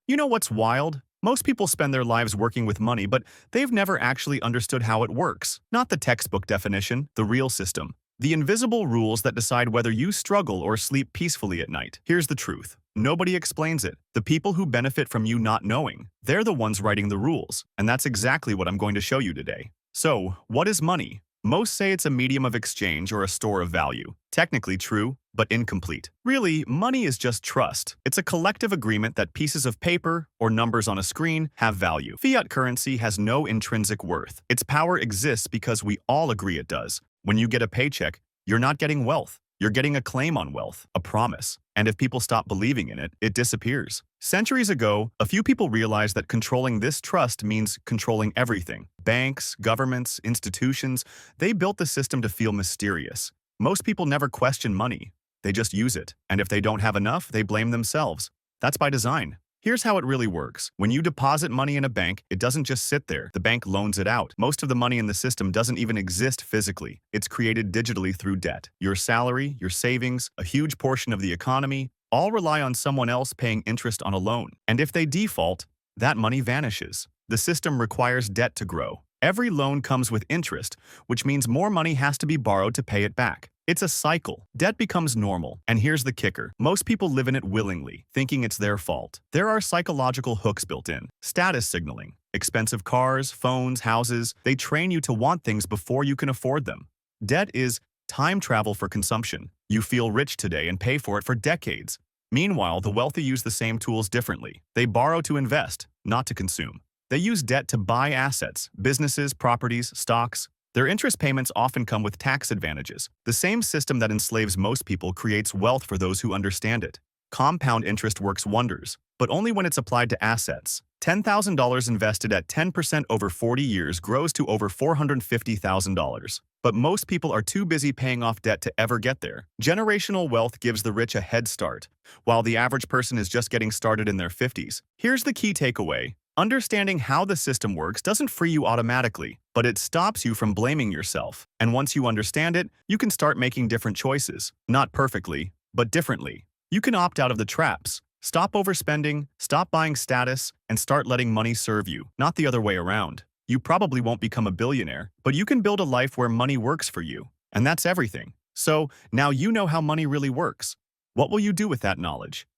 You know what's wild? Most people spend their lives working with money, but they've never actually understood how it works. Not the textbook definition, the real system. The invisible rules that decide whether you struggle or sleep peacefully at night. Here's the truth. Nobody explains it. The people who benefit from you not knowing, they're the ones writing the rules. And that's exactly what I'm going to show you today. So, what is money? Most say it's a medium of exchange or a store of value. Technically true, but incomplete. Really, money is just trust. It's a collective agreement that pieces of paper or numbers on a screen have value. Fiat currency has no intrinsic worth. Its power exists because we all agree it does. When you get a paycheck, you're not getting wealth. You're getting a claim on wealth, a promise. And if people stop believing in it, it disappears. Centuries ago, a few people realized that controlling this trust means controlling everything. Banks, governments, institutions, they built the system to feel mysterious. Most people never question money. They just use it. And if they don't have enough, they blame themselves. That's by design. Here's how it really works. When you deposit money in a bank, it doesn't just sit there. The bank loans it out. Most of the money in the system doesn't even exist physically. It's created digitally through debt. Your salary, your savings, a huge portion of the economy, all rely on someone else paying interest on a loan. And if they default, that money vanishes. The system requires debt to grow. Every loan comes with interest, which means more money has to be borrowed to pay it back. It's a cycle. Debt becomes normal. And here's the kicker. Most people live in it willingly, thinking it's their fault. There are psychological hooks built in. Status signaling. Expensive cars, phones, houses. They train you to want things before you can afford them. Debt is time travel for consumption. You feel rich today and pay for it for decades. Meanwhile, the wealthy use the same tools differently. They borrow to invest, not to consume. They use debt to buy assets, businesses, properties, stocks. Their interest payments often come with tax advantages. The same system that enslaves most people creates wealth for those who understand it. Compound interest works wonders, but only when it's applied to assets. $10,000 invested at 10% over 40 years grows to over $450,000. But most people are too busy paying off debt to ever get there. Generational wealth gives the rich a head start, while the average person is just getting started in their 50s. Here's the key takeaway. Understanding how the system works doesn't free you automatically, but it stops you from blaming yourself. And once you understand it, you can start making different choices. Not perfectly, but differently. You can opt out of the traps. Stop overspending, stop buying status, and start letting money serve you, not the other way around. You probably won't become a billionaire, but you can build a life where money works for you. And that's everything. So, now you know how money really works. What will you do with that knowledge?